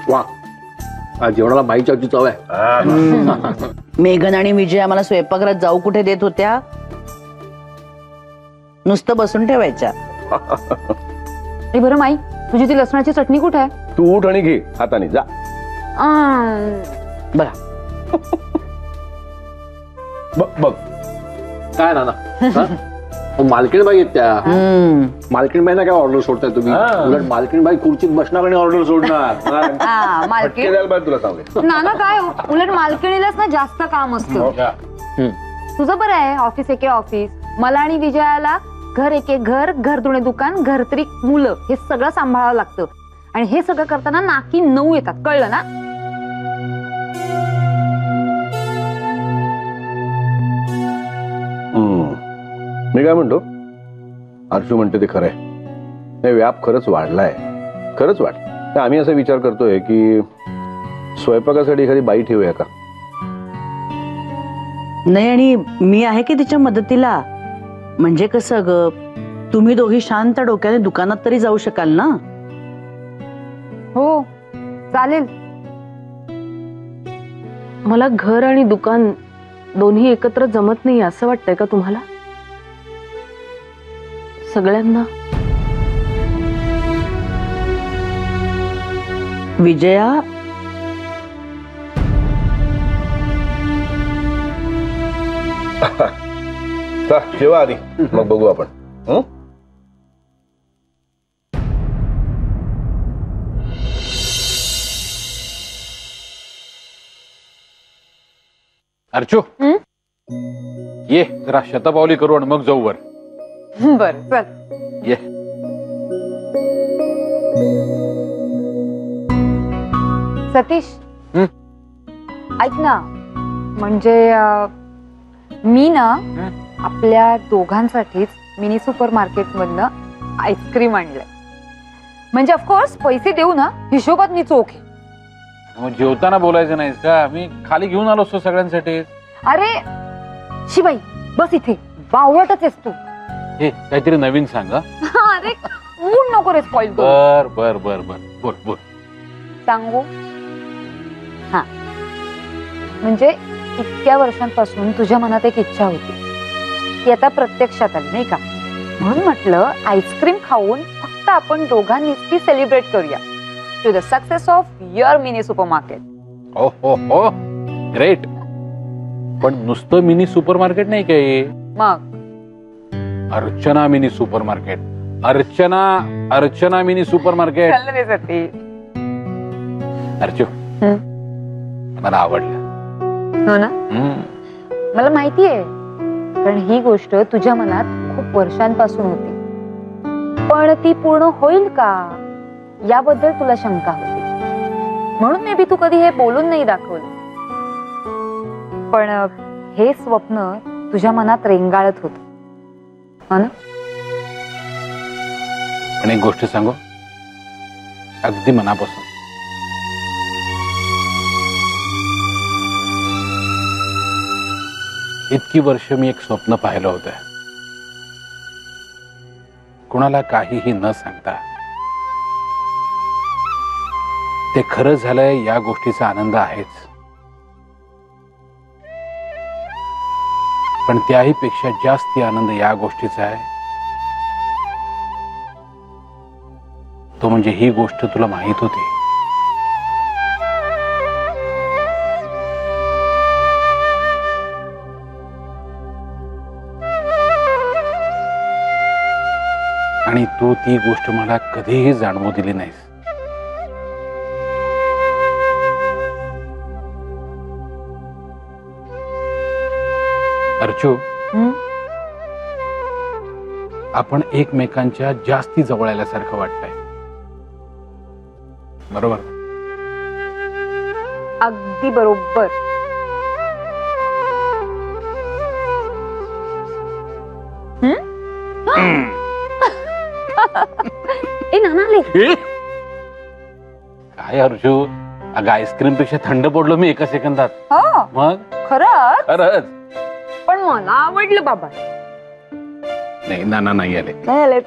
वा, जेवणाला बाईच्या हातची चव आहे. मेघन आणि विजय आम्हाला स्वयंपाकघरात जाऊ कुठे देत होत्या, नुसतं बसून ठेवायच्या. बरं माई, तुझी ती लसणाची चटणी कुठे आहे? तू उठ आणि घे हाताने जा. बघा बघ काय ना मालकीण बाई आहेत त्या. मालकीण बाई ना काय ऑर्डर सोडताय तुम्ही? उलट मालकीण बाई खुर्चीत बसणार आणि ऑर्डर सोडणार. तुला सांगते नाना काय उलट मालकिणीलाच ना जास्त काम असतं. तुझं बरं आहे, ऑफिस एके ऑफिस, मला आणि विजयाला घर एके घर, घर धुणे दुकान, घर तरी मुलं, हे सगळं सांभाळावं लागतं. आणि हे सगळं करताना नाकी 9 येतात, कळलं ना? मी काय म्हणतो, अर्शू म्हणते ते खरंय, हे व्याप खरंच वाढलाय, खरंच वाढ. आम्ही असा विचार करतोय की स्वयंपाकासाठी एखादी बाई ठेवूया का? नाही, आणि मी आहे की तिच्या मदतीला. म्हणजे कसं ग, तुम्ही दोघी शांत डोक्याने दुकानात तरी जाऊ शकाल ना? हो चालेल. मला घर आणि दुकान दोन्ही एकत्र जमत नाही असं वाटतंय का तुम्हाला सगळ्यांना? विजया, जेव्हा आधी मग बघू आपण. अर्चू ये जरा शतपावली करू आणि मग जाऊ वर. बर चल ये. सतीश ऐक ना, म्हणजे मी ना आपल्या दोघांसाठीच मिनी सुपर मार्केट मधनं आईस्क्रीम आणलंय. म्हणजे ऑफकोर्स पैसे देऊ ना, हिशोबात मी चोख आहे. मग जेवताना बोलायचं नाहीस का? मी खाली घेऊन आलो असतो सगळ्यांसाठी. अरे शिबाई बस इथे, बावळटच आहेस तू. हे काहीतरी नवीन सांगा. अरे मूड नको रे स्पॉइल करू. बर बर बर बर बोल बोल. सांगू? हा, म्हणजे इतक्या वर्षांपासून तुझ्या मनात एक इच्छा होती, ती आता प्रत्यक्षात आली नाही का? म्हणून म्हटलं आईस्क्रीम खाऊन फक्त आपण दोघांनीच ती सेलिब्रेट करूया to the success of your mini supermarket. ओ हो हो ग्रेट. पण नुसतं मिनी सुपरमार्केट नाही काय, मग Archana mini supermarket. Archana Archana mini supermarket. Archu मला आवडलं. हो ना? मला माहितीये, कारण ही गोष्ट तुझ्या मनात खूप वर्षांपासून होती, पण ती पूर्ण होईल का याबद्दल तुला शंका होती. म्हणून मे बी तू कधी हे बोलून नाही दाखवलं, पण हे स्वप्न तुझ्या मनात रेंगाळत होत. हो ना? पण एक गोष्ट सांगू अगदी मनापासून, इतकी वर्ष मी एक स्वप्न पाहिलं होतं, कुणाला काहीही न सांगता. ते खरं झालंय या गोष्टीचा आनंद आहेच, पण त्याही पेक्षा जास्त आनंद या गोष्टीचा आहे, तो म्हणजे ही गोष्ट तुला माहित होती. आणि तू ती गोष्ट मला कधीही जाणवू दिली नाहीस. अर्चू, आपण एकमेकांच्या जास्ती जवळ आल्यासारखं वाटतंय, बरोबर? अगदी बरोबर. ए नाना, काय अर्जू, अगं आईस्क्रीम पेक्षा थंड पडलो मी एका सेकंदात. मग खरंच? खरंच. पण मला आवडलं बाबा. नाही नाना नाही आले. नाही आले.